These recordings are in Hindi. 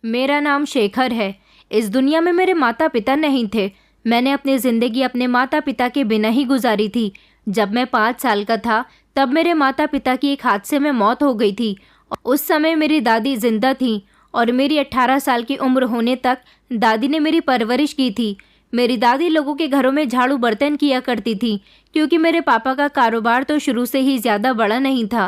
मेरा नाम शेखर है। इस दुनिया में मेरे माता पिता नहीं थे। मैंने अपनी ज़िंदगी अपने माता पिता के बिना ही गुजारी थी। जब मैं 5 साल का था तब मेरे माता पिता की एक हादसे में मौत हो गई थी। उस समय मेरी दादी जिंदा थी और मेरी 18 साल की उम्र होने तक दादी ने मेरी परवरिश की थी। मेरी दादी लोगों के घरों में झाड़ू बर्तन किया करती थी, क्योंकि मेरे पापा का कारोबार तो शुरू से ही ज़्यादा बड़ा नहीं था।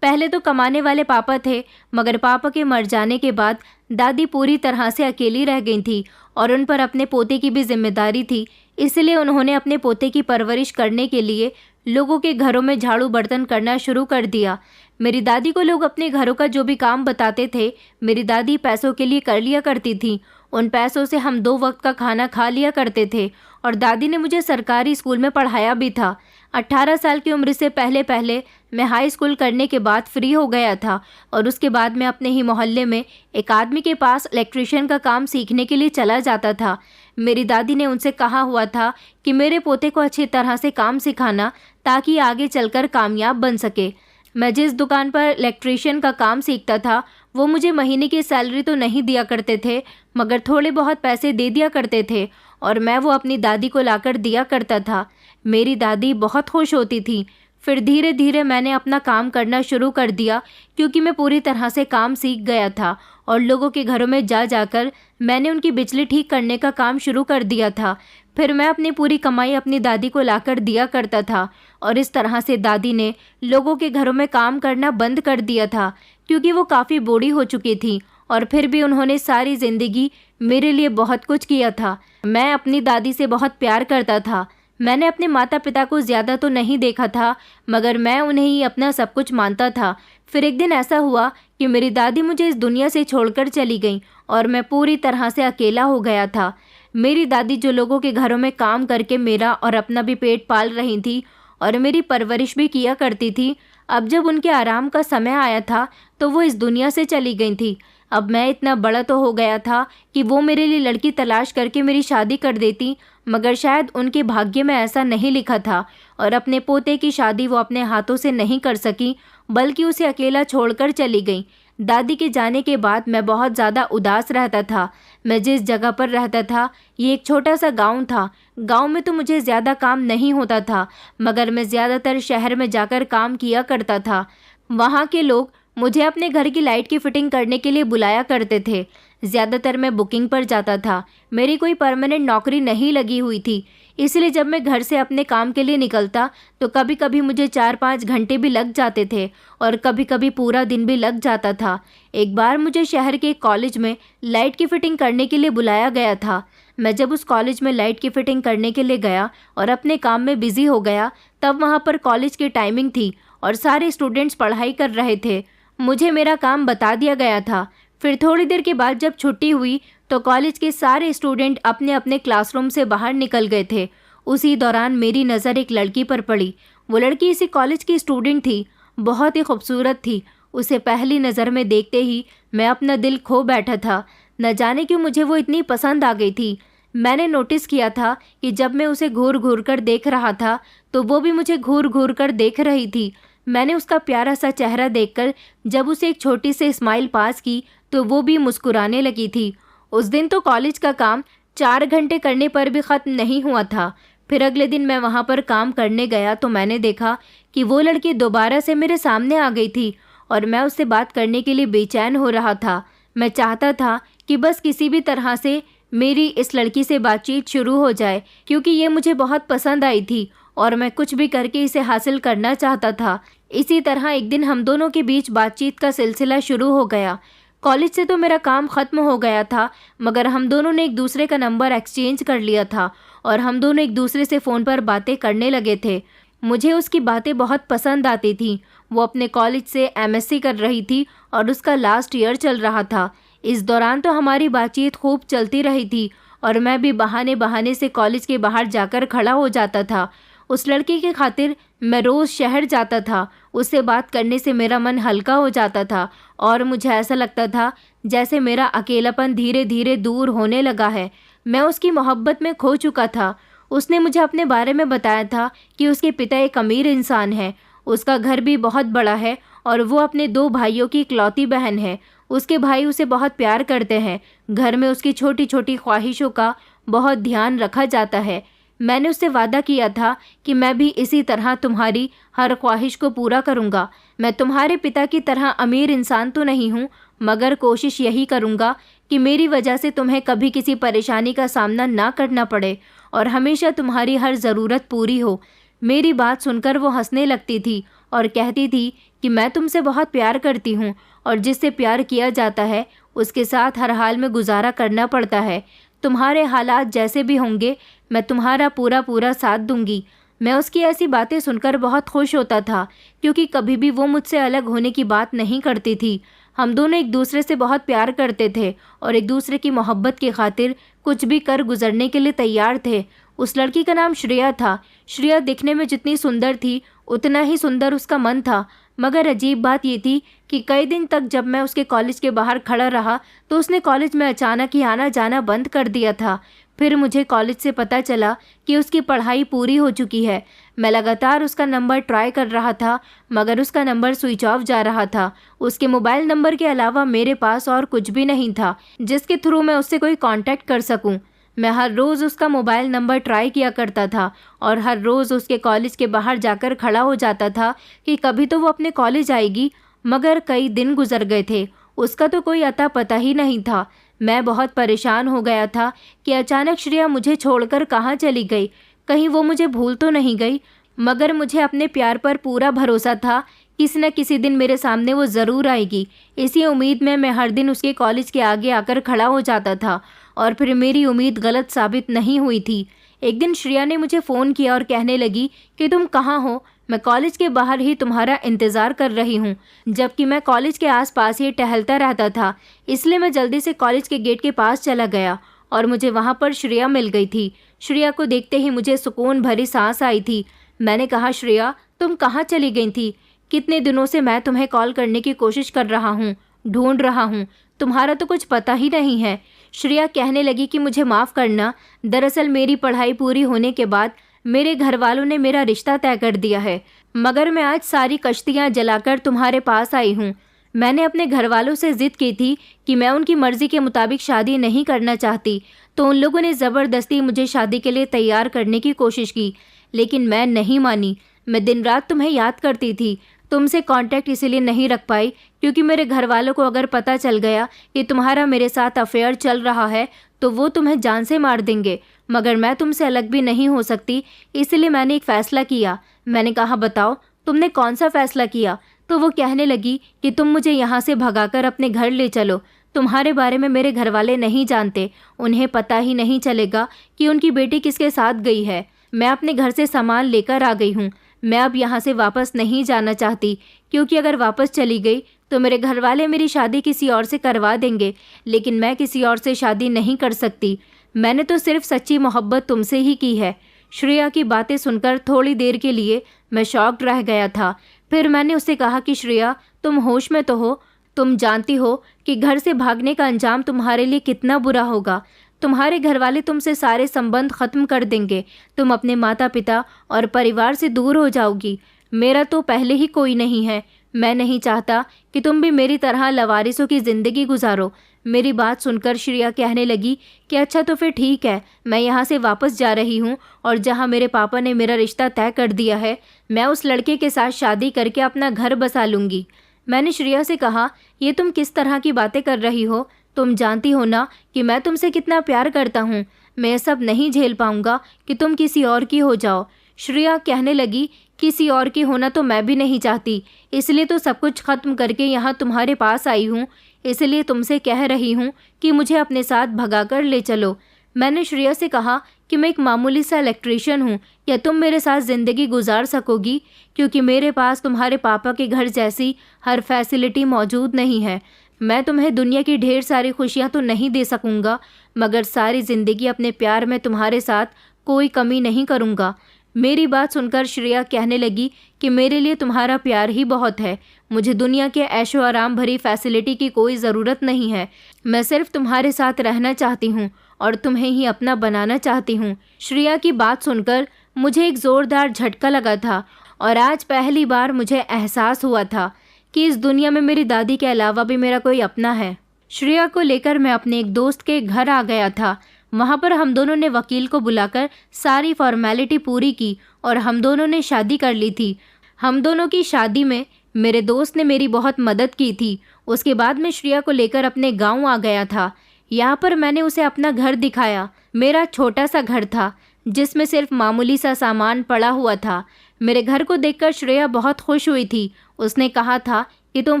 पहले तो कमाने वाले पापा थे, मगर पापा के मर जाने के बाद दादी पूरी तरह से अकेली रह गई थी और उन पर अपने पोते की भी जिम्मेदारी थी। इसलिए उन्होंने अपने पोते की परवरिश करने के लिए लोगों के घरों में झाड़ू बर्तन करना शुरू कर दिया। मेरी दादी को लोग अपने घरों का जो भी काम बताते थे, मेरी दादी पैसों के लिए कर लिया करती थी। उन पैसों से हम 2 वक्त का खाना खा लिया करते थे और दादी ने मुझे सरकारी स्कूल में पढ़ाया भी था। 18 साल की उम्र से पहले पहले मैं हाई स्कूल करने के बाद फ्री हो गया था और उसके बाद मैं अपने ही मोहल्ले में एक आदमी के पास इलेक्ट्रिशियन का काम सीखने के लिए चला जाता था। मेरी दादी ने उनसे कहा हुआ था कि मेरे पोते को अच्छी तरह से काम सिखाना, ताकि आगे चलकर कामयाब बन सके। मैं जिस दुकान पर इलेक्ट्रिशियन का काम सीखता था, वो मुझे महीने की सैलरी तो नहीं दिया करते थे, मगर थोड़े बहुत पैसे दे दिया करते थे और मैं वो अपनी दादी को लाकर दिया करता था। मेरी दादी बहुत खुश होती थी। फिर धीरे धीरे मैंने अपना काम करना शुरू कर दिया, क्योंकि मैं पूरी तरह से काम सीख गया था और लोगों के घरों में जा जाकर मैंने उनकी बिजली ठीक करने का काम शुरू कर दिया था। फिर मैं अपनी पूरी कमाई अपनी दादी को लाकर दिया करता था और इस तरह से दादी ने लोगों के घरों में काम करना बंद कर दिया था, क्योंकि वो काफ़ी बूढ़ी हो चुकी थी और फिर भी उन्होंने सारी ज़िंदगी मेरे लिए बहुत कुछ किया था। मैं अपनी दादी से बहुत प्यार करता था। मैंने अपने माता पिता को ज़्यादा तो नहीं देखा था, मगर मैं उन्हें ही अपना सब कुछ मानता था। फिर एक दिन ऐसा हुआ कि मेरी दादी मुझे इस दुनिया से छोड़कर चली गई और मैं पूरी तरह से अकेला हो गया था। मेरी दादी जो लोगों के घरों में काम करके मेरा और अपना भी पेट पाल रही थी और मेरी परवरिश भी किया करती थी, अब जब उनके आराम का समय आया था तो वो इस दुनिया से चली गई थी। अब मैं इतना बड़ा तो हो गया था कि वो मेरे लिए लड़की तलाश करके मेरी शादी कर देती, मगर शायद उनके भाग्य में ऐसा नहीं लिखा था और अपने पोते की शादी वो अपने हाथों से नहीं कर सकी, बल्कि उसे अकेला छोड़कर चली गई। दादी के जाने के बाद मैं बहुत ज़्यादा उदास रहता था। मैं जिस जगह पर रहता था ये एक छोटा सा गांव था। गांव में तो मुझे ज़्यादा काम नहीं होता था, मगर मैं ज़्यादातर शहर में जाकर काम किया करता था। वहाँ के लोग मुझे अपने घर की लाइट की फिटिंग करने के लिए बुलाया करते थे। ज़्यादातर मैं बुकिंग पर जाता था। मेरी कोई परमानेंट नौकरी नहीं लगी हुई थी, इसलिए जब मैं घर से अपने काम के लिए निकलता तो कभी कभी मुझे 4-5 घंटे भी लग जाते थे और कभी कभी पूरा दिन भी लग जाता था। एक बार मुझे शहर के एक कॉलेज में लाइट की फिटिंग करने के लिए बुलाया गया था। मैं जब उस कॉलेज में लाइट की फिटिंग करने के लिए गया और अपने काम में बिजी हो गया, तब वहाँ पर कॉलेज की टाइमिंग थी और सारे स्टूडेंट्स पढ़ाई कर रहे थे। मुझे मेरा काम बता दिया गया था। फिर थोड़ी देर के बाद जब छुट्टी हुई तो कॉलेज के सारे स्टूडेंट अपने अपने क्लासरूम से बाहर निकल गए थे। उसी दौरान मेरी नज़र एक लड़की पर पड़ी। वो लड़की इसी कॉलेज की स्टूडेंट थी, बहुत ही खूबसूरत थी। उसे पहली नज़र में देखते ही मैं अपना दिल खो बैठा था। न जाने क्यों मुझे वो इतनी पसंद आ गई थी। मैंने नोटिस किया था कि जब मैं उसे घूर घूर कर देख रहा था तो वो भी मुझे घूर घूर कर देख रही थी। मैंने उसका प्यारा सा चेहरा देखकर जब उसे एक छोटी सी स्माइल पास की तो वो भी मुस्कुराने लगी थी। उस दिन तो कॉलेज का काम 4 घंटे करने पर भी ख़त्म नहीं हुआ था। फिर अगले दिन मैं वहाँ पर काम करने गया तो मैंने देखा कि वो लड़की दोबारा से मेरे सामने आ गई थी और मैं उससे बात करने के लिए बेचैन हो रहा था। मैं चाहता था कि बस किसी भी तरह से मेरी इस लड़की से बातचीत शुरू हो जाए, क्योंकि ये मुझे बहुत पसंद आई थी और मैं कुछ भी करके इसे हासिल करना चाहता था। इसी तरह एक दिन हम दोनों के बीच बातचीत का सिलसिला शुरू हो गया। कॉलेज से तो मेरा काम ख़त्म हो गया था, मगर हम दोनों ने एक दूसरे का नंबर एक्सचेंज कर लिया था और हम दोनों एक दूसरे से फ़ोन पर बातें करने लगे थे। मुझे उसकी बातें बहुत पसंद आती थीं। वो अपने कॉलेज से एमएससी कर रही थी और उसका लास्ट ईयर चल रहा था। इस दौरान तो हमारी बातचीत खूब चलती रही थी और मैं भी बहाने बहाने से कॉलेज के बाहर जाकर खड़ा हो जाता था। उस लड़की की खातिर मैं रोज़ शहर जाता था। उससे बात करने से मेरा मन हल्का हो जाता था और मुझे ऐसा लगता था जैसे मेरा अकेलापन धीरे धीरे दूर होने लगा है। मैं उसकी मोहब्बत में खो चुका था। उसने मुझे अपने बारे में बताया था कि उसके पिता एक अमीर इंसान है। उसका घर भी बहुत बड़ा है और वो अपने 2 भाइयों की इकलौती बहन है। उसके भाई उसे बहुत प्यार करते हैं। घर में उसकी छोटी छोटी ख्वाहिशों का बहुत ध्यान रखा जाता है। मैंने उससे वादा किया था कि मैं भी इसी तरह तुम्हारी हर ख्वाहिश को पूरा करूँगा। मैं तुम्हारे पिता की तरह अमीर इंसान तो नहीं हूँ, मगर कोशिश यही करूँगा कि मेरी वजह से तुम्हें कभी किसी परेशानी का सामना ना करना पड़े और हमेशा तुम्हारी हर ज़रूरत पूरी हो। मेरी बात सुनकर वो हंसने लगती थी और कहती थी कि मैं तुमसे बहुत प्यार करती हूँ और जिससे प्यार किया जाता है उसके साथ हर हाल में गुजारा करना पड़ता है। तुम्हारे हालात जैसे भी होंगे मैं तुम्हारा पूरा पूरा साथ दूंगी। मैं उसकी ऐसी बातें सुनकर बहुत खुश होता था, क्योंकि कभी भी वो मुझसे अलग होने की बात नहीं करती थी। हम दोनों एक दूसरे से बहुत प्यार करते थे और एक दूसरे की मोहब्बत की खातिर कुछ भी कर गुजरने के लिए तैयार थे। उस लड़की का नाम श्रेया था। श्रेया दिखने में जितनी सुंदर थी उतना ही सुंदर उसका मन था। मगर अजीब बात ये थी कि कई दिन तक जब मैं उसके कॉलेज के बाहर खड़ा रहा तो उसने कॉलेज में अचानक ही आना जाना बंद कर दिया था। फिर मुझे कॉलेज से पता चला कि उसकी पढ़ाई पूरी हो चुकी है। मैं लगातार उसका नंबर ट्राई कर रहा था, मगर उसका नंबर स्विच ऑफ जा रहा था। उसके मोबाइल नंबर के अलावा मेरे पास और कुछ भी नहीं था जिसके थ्रू मैं उससे कोई कांटेक्ट कर सकूं। मैं हर रोज़ उसका मोबाइल नंबर ट्राई किया करता था और हर रोज़ उसके कॉलेज के बाहर जाकर खड़ा हो जाता था कि कभी तो वो अपने कॉलेज आएगी। मगर कई दिन गुजर गए थे, उसका तो कोई अता पता ही नहीं था। मैं बहुत परेशान हो गया था कि अचानक श्रेया मुझे छोड़कर कहाँ चली गई। कहीं वो मुझे भूल तो नहीं गई। मगर मुझे अपने प्यार पर पूरा भरोसा था, किसी न किसी दिन मेरे सामने वो ज़रूर आएगी। इसी उम्मीद में मैं हर दिन उसके कॉलेज के आगे आकर खड़ा हो जाता था और फिर मेरी उम्मीद गलत साबित नहीं हुई थी। एक दिन श्रेया ने मुझे फ़ोन किया और कहने लगी कि तुम कहाँ हो? मैं कॉलेज के बाहर ही तुम्हारा इंतज़ार कर रही हूँ। जबकि मैं कॉलेज के आसपास ही टहलता रहता था, इसलिए मैं जल्दी से कॉलेज के गेट के पास चला गया और मुझे वहाँ पर श्रेया मिल गई थी। श्रेया को देखते ही मुझे सुकून भरी सांस आई थी। मैंने कहा, श्रेया तुम कहाँ चली गई थी? कितने दिनों से मैं तुम्हें कॉल करने की कोशिश कर रहा हूँ, ढूंढ रहा हूँ, तुम्हारा तो कुछ पता ही नहीं है। श्रेया कहने लगी कि मुझे माफ़ करना, दरअसल मेरी पढ़ाई पूरी होने के बाद मेरे घर वालों ने मेरा रिश्ता तय कर दिया है, मगर मैं आज सारी कश्तियाँ जलाकर तुम्हारे पास आई हूँ। मैंने अपने घर वालों से ज़िद की थी कि मैं उनकी मर्ज़ी के मुताबिक शादी नहीं करना चाहती, तो उन लोगों ने ज़बरदस्ती मुझे शादी के लिए तैयार करने की कोशिश की, लेकिन मैं नहीं मानी। मैं दिन रात तुम्हें याद करती थी। तुमसे कांटेक्ट इसीलिए नहीं रख पाई क्योंकि मेरे घर वालों को अगर पता चल गया कि तुम्हारा मेरे साथ अफेयर चल रहा है तो वो तुम्हें जान से मार देंगे। मगर मैं तुमसे अलग भी नहीं हो सकती, इसलिए मैंने एक फ़ैसला किया। मैंने कहा, बताओ तुमने कौन सा फ़ैसला किया? तो वो कहने लगी कि तुम मुझे यहाँ से भगाकर अपने घर ले चलो। तुम्हारे बारे में मेरे घर वाले नहीं जानते, उन्हें पता ही नहीं चलेगा कि उनकी बेटी किसके साथ गई है। मैं अपने घर से सामान लेकर आ गई हूँ। मैं अब यहाँ से वापस नहीं जाना चाहती, क्योंकि अगर वापस चली गई तो मेरे घर वाले मेरी शादी किसी और से करवा देंगे, लेकिन मैं किसी और से शादी नहीं कर सकती। मैंने तो सिर्फ सच्ची मोहब्बत तुमसे ही की है। श्रेया की बातें सुनकर थोड़ी देर के लिए मैं शॉक्ड रह गया था। फिर मैंने उससे कहा कि श्रेया, तुम होश में तो हो? तुम जानती हो कि घर से भागने का अंजाम तुम्हारे लिए कितना बुरा होगा। तुम्हारे घर वाले तुमसे सारे संबंध खत्म कर देंगे। तुम अपने माता पिता और परिवार से दूर हो जाओगी। मेरा तो पहले ही कोई नहीं है। मैं नहीं चाहता कि तुम भी मेरी तरह लवारिसों की ज़िंदगी गुजारो। मेरी बात सुनकर श्रेया कहने लगी कि अच्छा तो फिर ठीक है, मैं यहाँ से वापस जा रही हूँ और जहाँ मेरे पापा ने मेरा रिश्ता तय कर दिया है मैं उस लड़के के साथ शादी करके अपना घर बसा लूँगी। मैंने श्रेया से कहा, ये तुम किस तरह की बातें कर रही हो? तुम जानती हो ना कि मैं तुमसे कितना प्यार करता हूँ। मैं ये सब नहीं झेल पाऊँगा कि तुम किसी और की हो जाओ। श्रेया कहने लगी, किसी और की होना तो मैं भी नहीं चाहती, इसलिए तो सब कुछ ख़त्म करके यहाँ तुम्हारे पास आई हूँ। इसलिए तुमसे कह रही हूँ कि मुझे अपने साथ भगाकर ले चलो। मैंने श्रेया से कहा कि मैं एक मामूली सा इलेक्ट्रीशियन हूँ, या तुम मेरे साथ ज़िंदगी गुजार सकोगी? क्योंकि मेरे पास तुम्हारे पापा के घर जैसी हर फैसिलिटी मौजूद नहीं है। मैं तुम्हें दुनिया की ढेर सारी खुशियाँ तो नहीं दे सकूँगा, मगर सारी ज़िंदगी अपने प्यार में तुम्हारे साथ कोई कमी नहीं करूँगा। मेरी बात सुनकर श्रेया कहने लगी कि मेरे लिए तुम्हारा प्यार ही बहुत है। मुझे दुनिया के ऐशो आराम भरी फैसिलिटी की कोई ज़रूरत नहीं है। मैं सिर्फ तुम्हारे साथ रहना चाहती हूँ और तुम्हें ही अपना बनाना चाहती हूँ। श्रेया की बात सुनकर मुझे एक ज़ोरदार झटका लगा था और आज पहली बार मुझे एहसास हुआ था कि इस दुनिया में मेरी दादी के अलावा भी मेरा कोई अपना है। श्रेया को लेकर मैं अपने एक दोस्त के घर आ गया था। वहाँ पर हम दोनों ने वकील को बुलाकर सारी फॉर्मेलिटी पूरी की और हम दोनों ने शादी कर ली थी। हम दोनों की शादी में मेरे दोस्त ने मेरी बहुत मदद की थी। उसके बाद मैं श्रेया को लेकर अपने गांव आ गया था। यहाँ पर मैंने उसे अपना घर दिखाया। मेरा छोटा सा घर था जिसमें सिर्फ मामूली सा सामान पड़ा हुआ था। मेरे घर को देखकर श्रेया बहुत खुश हुई थी। उसने कहा था कि तुम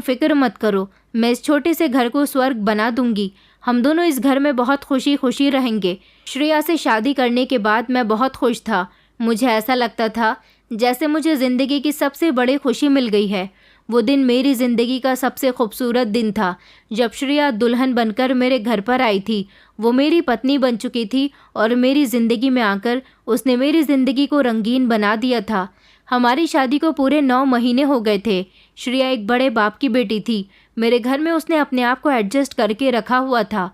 फिक्र मत करो, मैं इस छोटे से घर को स्वर्ग बना दूंगी। हम दोनों इस घर में बहुत खुशी खुशी रहेंगे। श्रेया से शादी करने के बाद मैं बहुत खुश था। मुझे ऐसा लगता था जैसे मुझे ज़िंदगी की सबसे बड़ी खुशी मिल गई है। वो दिन मेरी ज़िंदगी का सबसे खूबसूरत दिन था जब श्रेया दुल्हन बनकर मेरे घर पर आई थी। वो मेरी पत्नी बन चुकी थी और मेरी ज़िंदगी में आकर उसने मेरी ज़िंदगी को रंगीन बना दिया था। हमारी शादी को पूरे 9 महीने हो गए थे। श्रेया एक बड़े बाप की बेटी थी। मेरे घर में उसने अपने आप को एडजस्ट करके रखा हुआ था।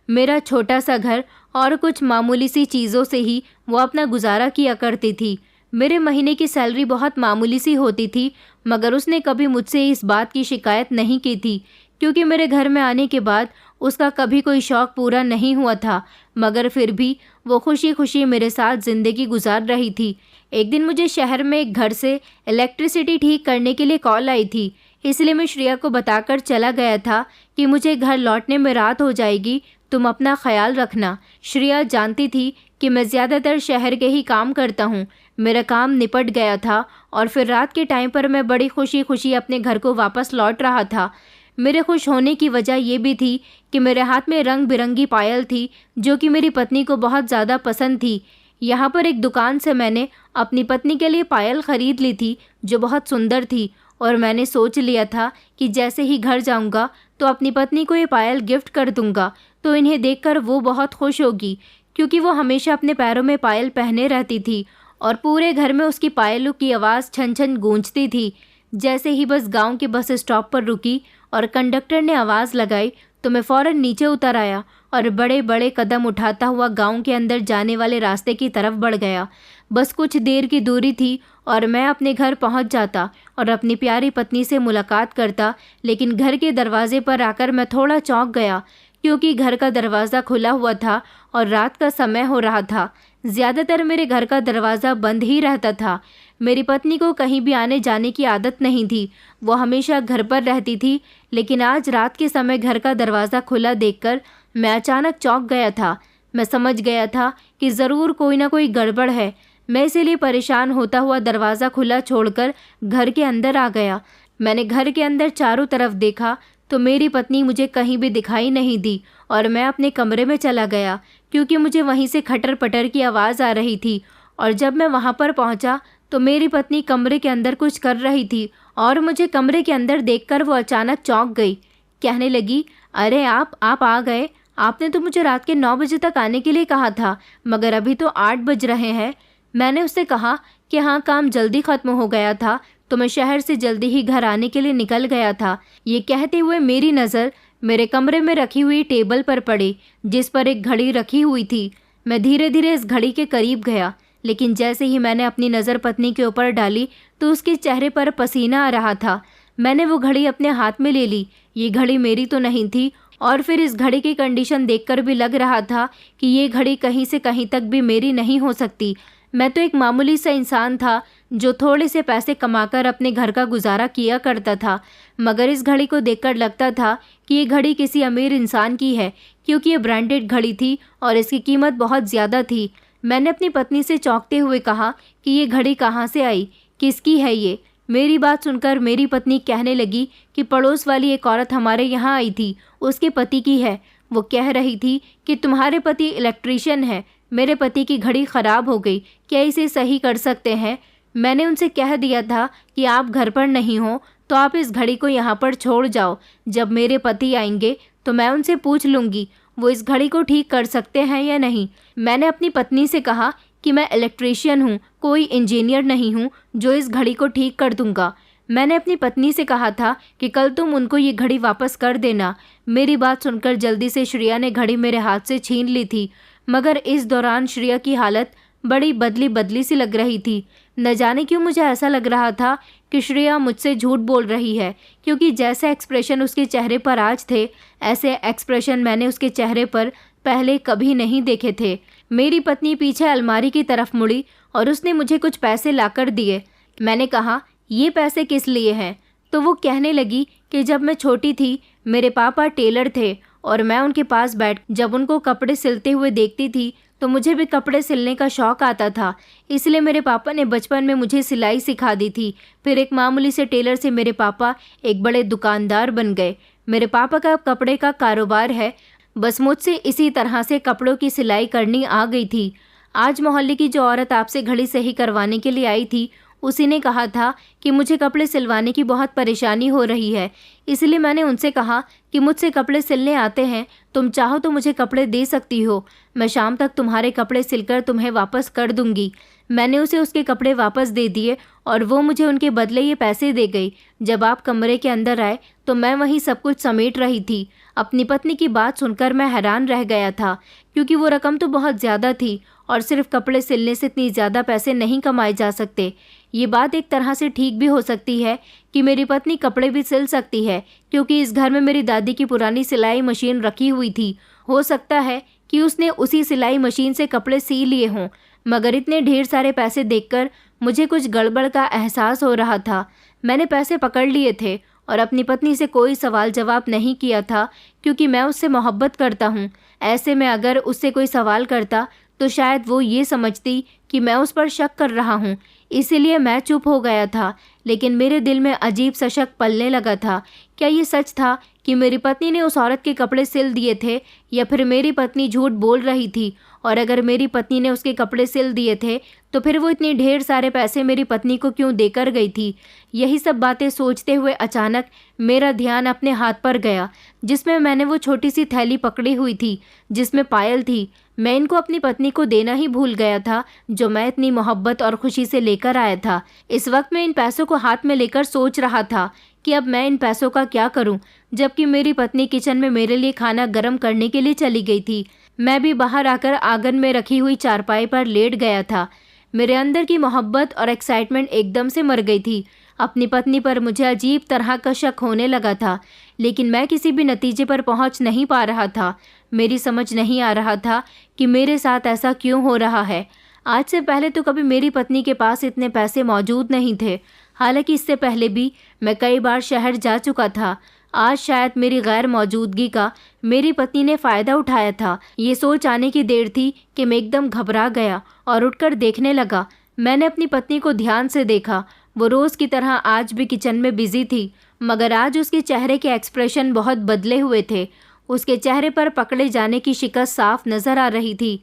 मेरा छोटा सा घर और कुछ मामूली सी चीज़ों से ही वो अपना गुजारा किया करती थी। मेरे महीने की सैलरी बहुत मामूली सी होती थी, मगर उसने कभी मुझसे इस बात की शिकायत नहीं की थी, क्योंकि मेरे घर में आने के बाद उसका कभी कोई शौक़ पूरा नहीं हुआ था। मगर फिर भी वो खुशी खुशी मेरे साथ ज़िंदगी गुजार रही थी। एक दिन मुझे शहर में एक घर से इलेक्ट्रिसिटी ठीक करने के लिए कॉल आई थी, इसलिए मैं श्रेया को बताकर चला गया था कि मुझे घर लौटने में रात हो जाएगी, तुम अपना ख्याल रखना। श्रेया जानती थी कि मैं ज़्यादातर शहर के ही काम करता हूँ। मेरा काम निपट गया था और फिर रात के टाइम पर मैं बड़ी खुशी खुशी अपने घर को वापस लौट रहा था। मेरे खुश होने की वजह ये भी थी कि मेरे हाथ में रंग बिरंगी पायल थी जो कि मेरी पत्नी को बहुत ज़्यादा पसंद थी। यहाँ पर एक दुकान से मैंने अपनी पत्नी के लिए पायल ख़रीद ली थी जो बहुत सुंदर थी, और मैंने सोच लिया था कि जैसे ही घर जाऊँगा तो अपनी पत्नी को ये पायल गिफ्ट कर दूँगा, तो इन्हें देखकर वो बहुत खुश होगी, क्योंकि वो हमेशा अपने पैरों में पायल पहने रहती थी और पूरे घर में उसकी पायलों की आवाज़ छन छन गूंजती थी। जैसे ही बस गांव के बस स्टॉप पर रुकी और कंडक्टर ने आवाज़ लगाई तो मैं फ़ौरन नीचे उतर आया और बड़े बड़े कदम उठाता हुआ गांव के अंदर जाने वाले रास्ते की तरफ बढ़ गया। बस कुछ देर की दूरी थी और मैं अपने घर पहुंच जाता और अपनी प्यारी पत्नी से मुलाकात करता, लेकिन घर के दरवाजे पर आकर मैं थोड़ा चौंक गया, क्योंकि घर का दरवाज़ा खुला हुआ था और रात का समय हो रहा था। ज़्यादातर मेरे घर का दरवाज़ा बंद ही रहता था। मेरी पत्नी को कहीं भी आने जाने की आदत नहीं थी, वो हमेशा घर पर रहती थी, लेकिन आज रात के समय घर का दरवाज़ा खुला देखकर मैं अचानक चौंक गया था। मैं समझ गया था कि ज़रूर कोई ना कोई गड़बड़ है। मैं इसीलिए परेशान होता हुआ दरवाज़ा खुला छोड़कर घर के अंदर आ गया। मैंने घर के अंदर चारों तरफ देखा तो मेरी पत्नी मुझे कहीं भी दिखाई नहीं दी और मैं अपने कमरे में चला गया, क्योंकि मुझे वहीं से खटर पटर की आवाज़ आ रही थी। और जब मैं वहाँ पर पहुँचा तो मेरी पत्नी कमरे के अंदर कुछ कर रही थी और मुझे कमरे के अंदर देखकर वो अचानक चौंक गई। कहने लगी, अरे आप आ गए। आपने तो मुझे रात के 9 बजे तक आने के लिए कहा था, मगर अभी तो 8 बज रहे हैं। मैंने उससे कहा कि हाँ, काम जल्दी ख़त्म हो गया था तो मैं शहर से जल्दी ही घर आने के लिए निकल गया था। ये कहते हुए मेरी नज़र मेरे कमरे में रखी हुई टेबल पर पड़ी, जिस पर एक घड़ी रखी हुई थी। मैं धीरे धीरे इस घड़ी के करीब गया, लेकिन जैसे ही मैंने अपनी नज़र पत्नी के ऊपर डाली तो उसके चेहरे पर पसीना आ रहा था। मैंने वो घड़ी अपने हाथ में ले ली। ये घड़ी मेरी तो नहीं थी और फिर इस घड़ी की कंडीशन देखकर भी लग रहा था कि ये घड़ी कहीं से कहीं तक भी मेरी नहीं हो सकती। मैं तो एक मामूली सा इंसान था जो थोड़े से पैसे कमाकर अपने घर का गुजारा किया करता था, मगर इस घड़ी को देखकर लगता था कि ये घड़ी किसी अमीर इंसान की है, क्योंकि ये ब्रांडेड घड़ी थी और इसकी कीमत बहुत ज़्यादा थी। मैंने अपनी पत्नी से चौंकते हुए कहा कि ये घड़ी कहाँ से आई, किसकी है ये? मेरी बात सुनकर मेरी पत्नी कहने लगी कि पड़ोस वाली एक औरत हमारे यहाँ आई थी, उसके पति की है। वो कह रही थी कि तुम्हारे पति इलेक्ट्रीशियन है, मेरे पति की घड़ी ख़राब हो गई, क्या इसे सही कर सकते हैं? मैंने उनसे कह दिया था कि आप घर पर नहीं हो तो आप इस घड़ी को यहाँ पर छोड़ जाओ। जब मेरे पति आएंगे तो मैं उनसे पूछ लूँगी वो इस घड़ी को ठीक कर सकते हैं या नहीं। मैंने अपनी पत्नी से कहा कि मैं इलेक्ट्रीशियन हूँ, कोई इंजीनियर नहीं हूँ जो इस घड़ी को ठीक कर दूँगा। मैंने अपनी पत्नी से कहा था कि कल तुम उनको ये घड़ी वापस कर देना। मेरी बात सुनकर जल्दी से श्रेया ने घड़ी मेरे हाथ से छीन ली थी, मगर इस दौरान श्रेया की हालत बड़ी बदली बदली सी लग रही थी। न जाने क्यों मुझे ऐसा लग रहा था कि श्रेया मुझसे झूठ बोल रही है, क्योंकि जैसे एक्सप्रेशन उसके चेहरे पर आज थे, ऐसे एक्सप्रेशन मैंने उसके चेहरे पर पहले कभी नहीं देखे थे। मेरी पत्नी पीछे अलमारी की तरफ मुड़ी और उसने मुझे कुछ पैसे लाकर दिए। मैंने कहा, ये पैसे किस लिए हैं? तो वो कहने लगी कि जब मैं छोटी थी मेरे पापा टेलर थे और मैं उनके पास बैठ जब उनको कपड़े सिलते हुए देखती थी तो मुझे भी कपड़े सिलने का शौक़ आता था, इसलिए मेरे पापा ने बचपन में मुझे सिलाई सिखा दी थी। फिर एक मामूली से टेलर से मेरे पापा एक बड़े दुकानदार बन गए। मेरे पापा का कपड़े का कारोबार है, बस मुझसे इसी तरह से कपड़ों की सिलाई करनी आ गई थी। आज मोहल्ले की जो औरत आपसे घड़ी सही करवाने के लिए आई थी, उसी ने कहा था कि मुझे कपड़े सिलवाने की बहुत परेशानी हो रही है, इसलिए मैंने उनसे कहा कि मुझसे कपड़े सिलने आते हैं, तुम चाहो तो मुझे कपड़े दे सकती हो, मैं शाम तक तुम्हारे कपड़े सिलकर तुम्हें वापस कर दूंगी। मैंने उसे उसके कपड़े वापस दे दिए और वो मुझे उनके बदले ये पैसे दे गई। जब आप कमरे के अंदर आए तो मैं वहीं सब कुछ समेट रही थी। अपनी पत्नी की बात सुनकर मैं हैरान रह गया था, क्योंकि वो रकम तो बहुत ज़्यादा थी और सिर्फ कपड़े सिलने से इतनी ज़्यादा पैसे नहीं कमाए जा सकते। ये बात एक तरह से ठीक भी हो सकती है कि मेरी पत्नी कपड़े भी सिल सकती है, क्योंकि इस घर में मेरी दादी की पुरानी सिलाई मशीन रखी हुई थी। हो सकता है कि उसने उसी सिलाई मशीन से कपड़े सी लिए हों, मगर इतने ढेर सारे पैसे देखकर मुझे कुछ गड़बड़ का एहसास हो रहा था। मैंने पैसे पकड़ लिए थे और अपनी पत्नी से कोई सवाल जवाब नहीं किया था, क्योंकि मैं उससे मोहब्बत करता हूँ। ऐसे में अगर उससे कोई सवाल करता तो शायद वो ये समझती कि मैं उस पर शक कर रहा हूँ, इसीलिए मैं चुप हो गया था। लेकिन मेरे दिल में अजीब सा शक पलने लगा था। क्या ये सच था कि मेरी पत्नी ने उस औरत के कपड़े सिल दिए थे, या फिर मेरी पत्नी झूठ बोल रही थी? और अगर मेरी पत्नी ने उसके कपड़े सिल दिए थे तो फिर वो इतने ढेर सारे पैसे मेरी पत्नी को क्यों देकर गई थी? यही सब बातें सोचते हुए अचानक मेरा ध्यान अपने हाथ पर गया, जिसमें मैंने वो छोटी सी थैली पकड़ी हुई थी जिसमें पायल थी। मैं इनको अपनी पत्नी को देना ही भूल गया था, जो मैं इतनी मोहब्बत और खुशी से लेकर आया था। इस वक्त मैं इन पैसों को हाथ में लेकर सोच रहा था कि अब मैं इन पैसों का क्या करूं, जबकि मेरी पत्नी किचन में मेरे लिए खाना गर्म करने के लिए चली गई थी। मैं भी बाहर आकर आंगन में रखी हुई चारपाई पर लेट गया था। मेरे अंदर की मोहब्बत और एक्साइटमेंट एकदम से मर गई थी। अपनी पत्नी पर मुझे अजीब तरह का शक होने लगा था, लेकिन मैं किसी भी नतीजे पर पहुंच नहीं पा रहा था। मेरी समझ नहीं आ रहा था कि मेरे साथ ऐसा क्यों हो रहा है। आज से पहले तो कभी मेरी पत्नी के पास इतने पैसे मौजूद नहीं थे। हालांकि इससे पहले भी मैं कई बार शहर जा चुका था। आज शायद मेरी गैर मौजूदगी का मेरी पत्नी ने फ़ायदा उठाया था। ये सोच आने की देर थी कि मैं एकदम घबरा गया और उठकर देखने लगा। मैंने अपनी पत्नी को ध्यान से देखा। वो रोज़ की तरह आज भी किचन में बिजी थी, मगर आज उसके चेहरे के एक्सप्रेशन बहुत बदले हुए थे। उसके चेहरे पर पकड़े जाने की शिकस्त साफ नज़र आ रही थी।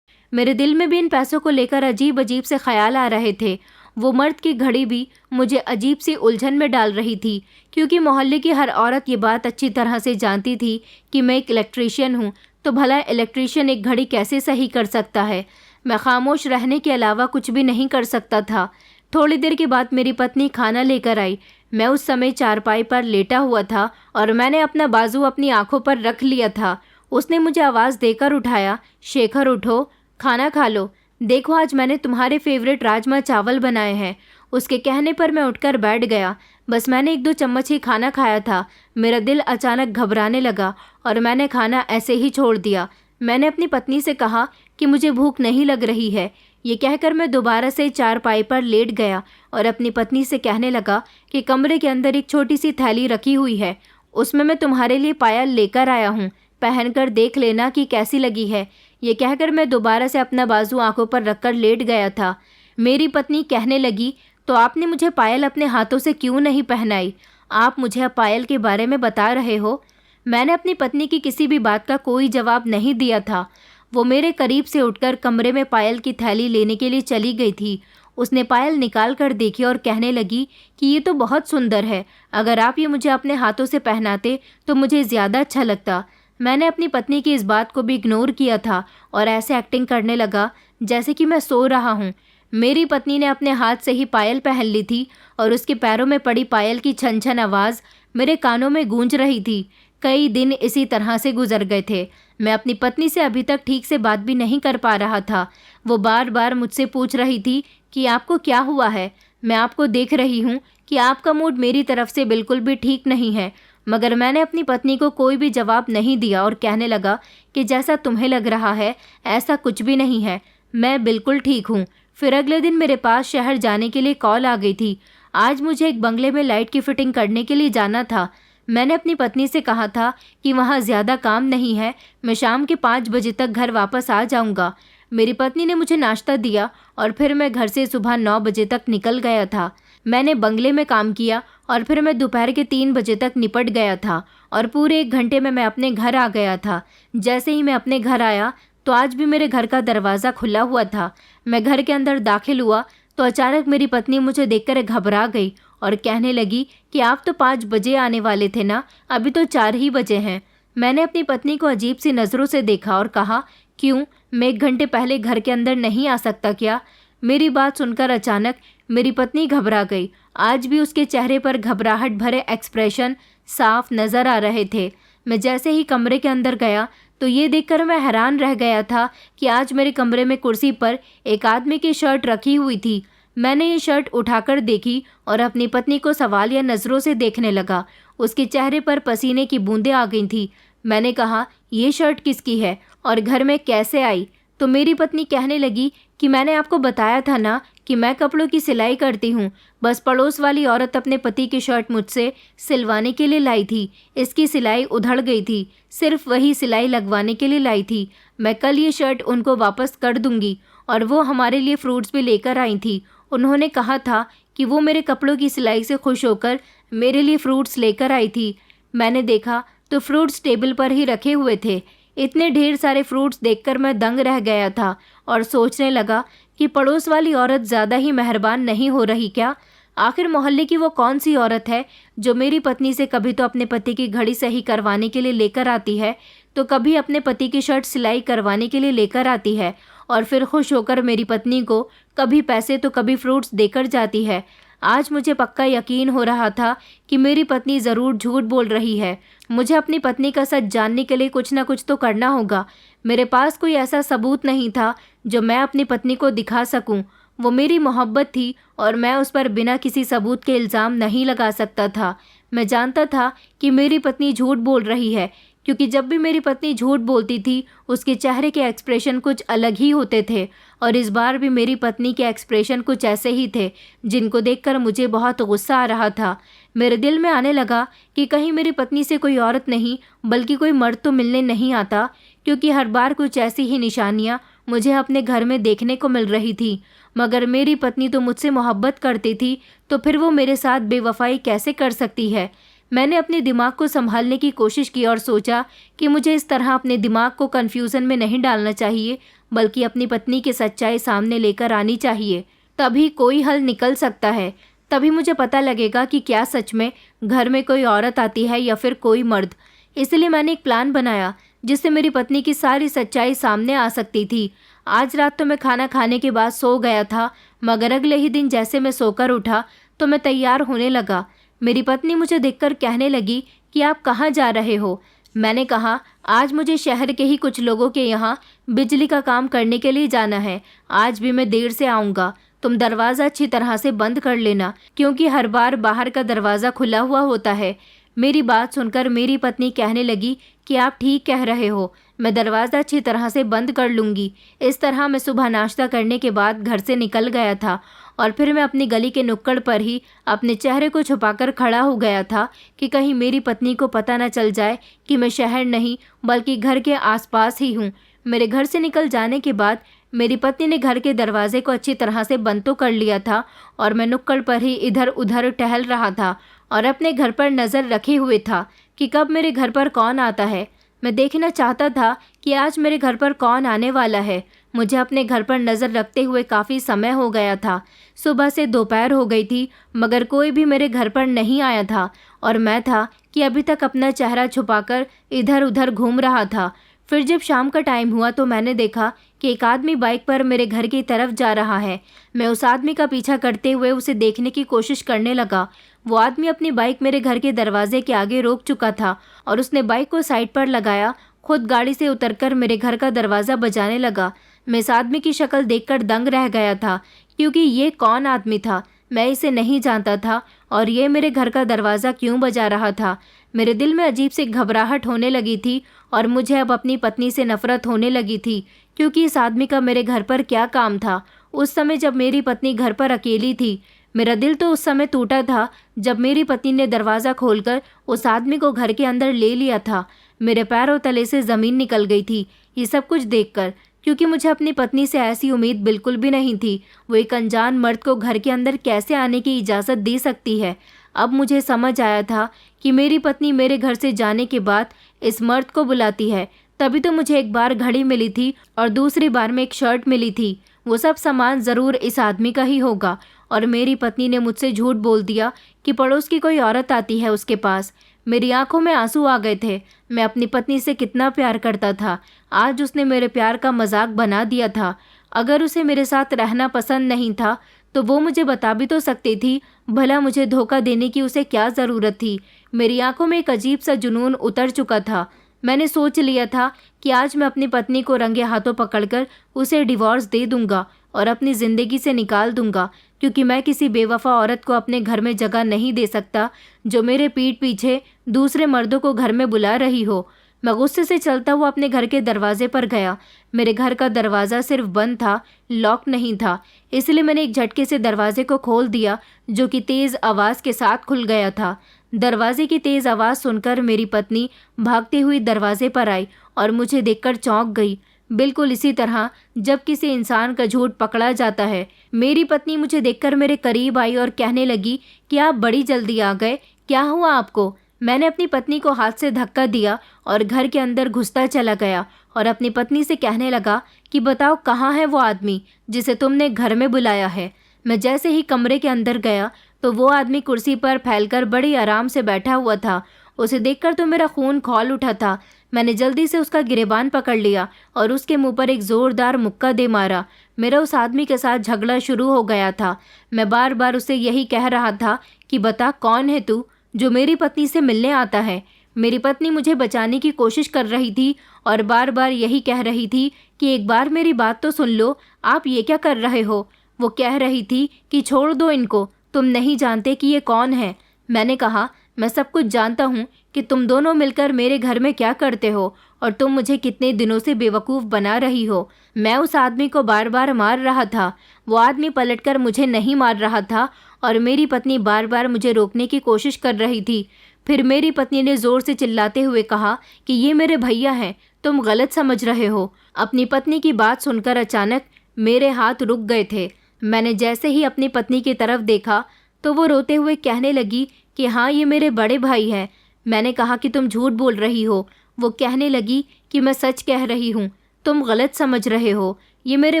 मेरे दिल में भी इन पैसों को लेकर अजीब अजीब से ख्याल आ रहे थे। वो मर्द की घड़ी भी मुझे अजीब सी उलझन में डाल रही थी, क्योंकि मोहल्ले की हर औरत ये बात अच्छी तरह से जानती थी कि मैं एक इलेक्ट्रीशियन हूँ। तो भला इलेक्ट्रीशियन एक घड़ी कैसे सही कर सकता है? मैं खामोश रहने के अलावा कुछ भी नहीं कर सकता था। थोड़ी देर के बाद मेरी पत्नी खाना लेकर आई। मैं उस समय चारपाई पर लेटा हुआ था और मैंने अपना बाजू अपनी आंखों पर रख लिया था। उसने मुझे आवाज़ देकर उठाया, शेखर उठो, खाना खा लो। देखो आज मैंने तुम्हारे फेवरेट राजमा चावल बनाए हैं। उसके कहने पर मैं उठकर बैठ गया। बस मैंने 1-2 चम्मच ही खाना खाया था। मेरा दिल अचानक घबराने लगा और मैंने खाना ऐसे ही छोड़ दिया। मैंने अपनी पत्नी से कहा कि मुझे भूख नहीं लग रही है। ये कहकर मैं दोबारा से चारपाई पर लेट गया और अपनी पत्नी से कहने लगा कि कमरे के अंदर एक छोटी सी थैली रखी हुई है, उसमें मैं तुम्हारे लिए पायल लेकर आया हूँ, पहनकर देख लेना कि कैसी लगी है। ये कहकर मैं दोबारा से अपना बाजू आंखों पर रखकर लेट गया था। मेरी पत्नी कहने लगी, तो आपने मुझे पायल अपने हाथों से क्यों नहीं पहनाई? आप मुझे अब पायल के बारे में बता रहे हो? मैंने अपनी पत्नी की किसी भी बात का कोई जवाब नहीं दिया था। वो मेरे करीब से उठकर कमरे में पायल की थैली लेने के लिए चली गई थी। उसने पायल निकाल कर देखी और कहने लगी कि ये तो बहुत सुंदर है। अगर आप ये मुझे अपने हाथों से पहनाते तो मुझे ज़्यादा अच्छा लगता। मैंने अपनी पत्नी की इस बात को भी इग्नोर किया था और ऐसे एक्टिंग करने लगा जैसे कि मैं सो रहा हूँ। मेरी पत्नी ने अपने हाथ से ही पायल पहन ली थी और उसके पैरों में पड़ी पायल की छन छन आवाज़ मेरे कानों में गूंज रही थी। कई दिन इसी तरह से गुजर गए थे। मैं अपनी पत्नी से अभी तक ठीक से बात भी नहीं कर पा रहा था। वो बार बार मुझसे पूछ रही थी कि आपको क्या हुआ है। मैं आपको देख रही हूँ कि आपका मूड मेरी तरफ से बिल्कुल भी ठीक नहीं है। मगर मैंने अपनी पत्नी को कोई भी जवाब नहीं दिया और कहने लगा कि जैसा तुम्हें लग रहा है ऐसा कुछ भी नहीं है, मैं बिल्कुल ठीक हूँ। फिर अगले दिन मेरे पास शहर जाने के लिए कॉल आ गई थी। आज मुझे एक बंगले में लाइट की फिटिंग करने के लिए जाना था। मैंने अपनी पत्नी से कहा था कि वहाँ ज़्यादा काम नहीं है, मैं शाम के 5 बजे तक घर वापस आ जाऊँगा। मेरी पत्नी ने मुझे नाश्ता दिया और फिर मैं घर से सुबह 9 बजे तक निकल गया था। मैंने बंगले में काम किया और फिर मैं दोपहर के 3 बजे तक निपट गया था और पूरे 1 घंटे में मैं अपने घर आ गया था। जैसे ही मैं अपने घर आया तो आज भी मेरे घर का दरवाज़ा खुला हुआ था। मैं घर के अंदर दाखिल हुआ तो अचानक मेरी पत्नी मुझे देखकर घबरा गई और कहने लगी कि आप तो 5 बजे आने वाले थे ना, अभी तो 4 ही बजे हैं। मैंने अपनी पत्नी को अजीब सी नज़रों से देखा और कहा, क्यों, मैं 1 घंटे पहले घर के अंदर नहीं आ सकता क्या? मेरी बात सुनकर अचानक मेरी पत्नी घबरा गई। आज भी उसके चेहरे पर घबराहट भरे एक्सप्रेशन साफ नज़र आ रहे थे। मैं जैसे ही कमरे के अंदर गया तो ये देखकर मैं हैरान रह गया था कि आज मेरे कमरे में कुर्सी पर एक आदमी की शर्ट रखी हुई थी। मैंने ये शर्ट उठाकर देखी और अपनी पत्नी को सवालिया नज़रों से देखने लगा। उसके चेहरे पर पसीने की बूंदें आ गई थी। मैंने कहा, ये शर्ट किसकी है और घर में कैसे आई? तो मेरी पत्नी कहने लगी कि मैंने आपको बताया था ना कि मैं कपड़ों की सिलाई करती हूँ। बस पड़ोस वाली औरत अपने पति की शर्ट मुझसे सिलवाने के लिए लाई थी। इसकी सिलाई उधड़ गई थी, सिर्फ वही सिलाई लगवाने के लिए लाई थी। मैं कल ये शर्ट उनको वापस कर दूंगी। और वो हमारे लिए फ्रूट्स भी लेकर आई थी। उन्होंने कहा था कि वो मेरे कपड़ों की सिलाई से खुश होकर मेरे लिए फ्रूट्स लेकर आई थी। मैंने देखा तो फ्रूट्स टेबल पर ही रखे हुए थे। इतने ढेर सारे फ्रूट्स देखकर मैं दंग रह गया था और सोचने लगा कि पड़ोस वाली औरत ज़्यादा ही मेहरबान नहीं हो रही क्या? आखिर मोहल्ले की वो कौन सी औरत है जो मेरी पत्नी से कभी तो अपने पति की घड़ी सही करवाने के लिए लेकर आती है, तो कभी अपने पति की शर्ट सिलाई करवाने के लिए लेकर आती है और फिर खुश होकर मेरी पत्नी को कभी पैसे तो कभी फ्रूट्स देकर जाती है। आज मुझे पक्का यकीन हो रहा था कि मेरी पत्नी ज़रूर झूठ बोल रही है। मुझे अपनी पत्नी का सच जानने के लिए कुछ ना कुछ तो करना होगा। मेरे पास कोई ऐसा सबूत नहीं था जो मैं अपनी पत्नी को दिखा सकूं। वो मेरी मोहब्बत थी और मैं उस पर बिना किसी सबूत के इल्ज़ाम नहीं लगा सकता था। मैं जानता था कि मेरी पत्नी झूठ बोल रही है, क्योंकि जब भी मेरी पत्नी झूठ बोलती थी उसके चेहरे के एक्सप्रेशन कुछ अलग ही होते थे। और इस बार भी मेरी पत्नी के एक्सप्रेशन कुछ ऐसे ही थे जिनको देखकर मुझे बहुत गुस्सा आ रहा था। मेरे दिल में आने लगा कि कहीं मेरी पत्नी से कोई औरत नहीं बल्कि कोई मर्द तो मिलने नहीं आता, क्योंकि हर बार कुछ ऐसी ही निशानियाँ मुझे अपने घर में देखने को मिल रही थी। मगर मेरी पत्नी तो मुझसे मोहब्बत करती थी, तो फिर वो मेरे साथ बेवफाई कैसे कर सकती है? मैंने अपने दिमाग को संभालने की कोशिश की और सोचा कि मुझे इस तरह अपने दिमाग को कन्फ्यूज़न में नहीं डालना चाहिए, बल्कि अपनी पत्नी की सच्चाई सामने लेकर आनी चाहिए। तभी कोई हल निकल सकता है। तभी मुझे पता लगेगा कि क्या सच में घर में कोई औरत आती है या फिर कोई मर्द। इसलिए मैंने एक प्लान बनाया जिससे मेरी पत्नी की सारी सच्चाई सामने आ सकती थी। आज रात तो मैं खाना खाने के बाद सो गया था, मगर अगले ही दिन जैसे मैं सोकर उठा तो मैं तैयार होने लगा। मेरी पत्नी मुझे देखकर कहने लगी कि आप कहाँ जा रहे हो? मैंने कहा, आज मुझे शहर के ही कुछ लोगों के यहाँ बिजली का काम करने के लिए जाना है। आज भी मैं देर से आऊँगा। तुम दरवाज़ा अच्छी तरह से बंद कर लेना, क्योंकि हर बार बाहर का दरवाज़ा खुला हुआ होता है। मेरी बात सुनकर मेरी पत्नी कहने लगी कि आप ठीक कह रहे हो, मैं दरवाज़ा अच्छी तरह से बंद कर लूँगी। इस तरह मैं सुबह नाश्ता करने के बाद घर से निकल गया था और फिर मैं अपनी गली के नुक्कड़ पर ही अपने चेहरे को छुपाकर खड़ा हो गया था कि कहीं मेरी पत्नी को पता न चल जाए कि मैं शहर नहीं बल्कि घर के आसपास ही हूँ। मेरे घर से निकल जाने के बाद मेरी पत्नी ने घर के दरवाजे को अच्छी तरह से बंद तो कर लिया था और मैं नुक्कड़ पर ही इधर उधर टहल रहा था और अपने घर पर नज़र रखे हुए था कि कब मेरे घर पर कौन आता है। मैं देखना चाहता था कि आज मेरे घर पर कौन आने वाला है। मुझे अपने घर पर नज़र रखते हुए काफ़ी समय हो गया था। सुबह से दोपहर हो गई थी, मगर कोई भी मेरे घर पर नहीं आया था और मैं था कि अभी तक अपना चेहरा छुपाकर इधर उधर घूम रहा था। फिर जब शाम का टाइम हुआ तो मैंने देखा कि एक आदमी बाइक पर मेरे घर की तरफ जा रहा है। मैं उस आदमी का पीछा करते हुए उसे देखने की कोशिश करने लगा। वो आदमी अपनी बाइक मेरे घर के दरवाजे के आगे रोक चुका था और उसने बाइक को साइड पर लगाया, खुद गाड़ी से उतरकर मेरे घर का दरवाज़ा बजाने लगा। मैं इस आदमी की शक्ल देखकर दंग रह गया था, क्योंकि ये कौन आदमी था, मैं इसे नहीं जानता था और ये मेरे घर का दरवाज़ा क्यों बजा रहा था। मेरे दिल में अजीब सी घबराहट होने लगी थी और मुझे अब अपनी पत्नी से नफरत होने लगी थी, क्योंकि इस आदमी का मेरे घर पर क्या काम था। उस समय जब मेरी पत्नी घर पर अकेली थी, मेरा दिल तो उस समय टूटा था जब मेरी पत्नी ने दरवाज़ा खोलकर उस आदमी को घर के अंदर ले लिया था। मेरे पैरों तले से ज़मीन निकल गई थी ये सब कुछ देखकर, क्योंकि मुझे अपनी पत्नी से ऐसी उम्मीद बिल्कुल भी नहीं थी। वो एक अनजान मर्द को घर के अंदर कैसे आने की इजाज़त दे सकती है। अब मुझे समझ आया था कि मेरी पत्नी मेरे घर से जाने के बाद इस मर्द को बुलाती है। तभी तो मुझे एक बार घड़ी मिली थी और दूसरी बार में एक शर्ट मिली थी। वो सब सामान ज़रूर इस आदमी का ही होगा। और मेरी पत्नी ने मुझसे झूठ बोल दिया कि पड़ोस की कोई औरत आती है उसके पास। मेरी आंखों में आंसू आ गए थे। मैं अपनी पत्नी से कितना प्यार करता था, आज उसने मेरे प्यार का मजाक बना दिया था। अगर उसे मेरे साथ रहना पसंद नहीं था तो वो मुझे बता भी तो सकती थी। भला मुझे धोखा देने की उसे क्या ज़रूरत थी। मेरी आंखों में एक अजीब सा जुनून उतर चुका था। मैंने सोच लिया था कि आज मैं अपनी पत्नी को रंगे हाथों पकड़कर उसे डिवोर्स दे दूंगा और अपनी ज़िंदगी से निकाल दूंगा, क्योंकि मैं किसी बेवफा औरत को अपने घर में जगह नहीं दे सकता जो मेरे पीठ पीछे दूसरे मर्दों को घर में बुला रही हो। मैं गुस्से से चलता हुआ अपने घर के दरवाजे पर गया। मेरे घर का दरवाज़ा सिर्फ बंद था, लॉक नहीं था। इसलिए मैंने एक झटके से दरवाजे को खोल दिया, जो कि तेज़ आवाज़ के साथ खुल गया था। दरवाजे की तेज़ आवाज़ सुनकर मेरी पत्नी भागती हुई दरवाजे पर आई और मुझे देखकर चौंक गई। बिल्कुल इसी तरह जब किसी इंसान का झूठ पकड़ा जाता है। मेरी पत्नी मुझे देखकर मेरे करीब आई और कहने लगी कि आप बड़ी जल्दी आ गए, क्या हुआ आपको। मैंने अपनी पत्नी को हाथ से धक्का दिया और घर के अंदर घुसता चला गया और अपनी पत्नी से कहने लगा कि बताओ कहाँ है वो आदमी जिसे तुमने घर में बुलाया है। मैं जैसे ही कमरे के अंदर गया तो वो आदमी कुर्सी पर फैलकर बड़ी आराम से बैठा हुआ था। उसे देखकर तो मेरा खून खौल उठा था। मैंने जल्दी से उसका गिरेबान पकड़ लिया और उसके मुंह पर एक ज़ोरदार मुक्का दे मारा। मेरा उस आदमी के साथ झगड़ा शुरू हो गया था। मैं बार बार उसे यही कह रहा था कि बता कौन है तू जो मेरी पत्नी से मिलने आता है। मेरी पत्नी मुझे बचाने की कोशिश कर रही थी और बार बार यही कह रही थी कि एक बार मेरी बात तो सुन लो, आप ये क्या कर रहे हो। वो कह रही थी कि छोड़ दो इनको, तुम नहीं जानते कि ये कौन है। मैंने कहा मैं सब कुछ जानता हूँ कि तुम दोनों मिलकर मेरे घर में क्या करते हो और तुम मुझे कितने दिनों से बेवकूफ़ बना रही हो। मैं उस आदमी को बार बार मार रहा था। वो आदमी पलटकर मुझे नहीं मार रहा था और मेरी पत्नी बार बार मुझे रोकने की कोशिश कर रही थी। फिर मेरी पत्नी ने ज़ोर से चिल्लाते हुए कहा कि ये मेरे भैया हैं, तुम गलत समझ रहे हो। अपनी पत्नी की बात सुनकर अचानक मेरे हाथ रुक गए थे। मैंने जैसे ही अपनी पत्नी की तरफ देखा तो वो रोते हुए कहने लगी कि हाँ ये मेरे बड़े भाई हैं। मैंने कहा कि तुम झूठ बोल रही हो। वो कहने लगी कि मैं सच कह रही हूँ, तुम गलत समझ रहे हो। ये मेरे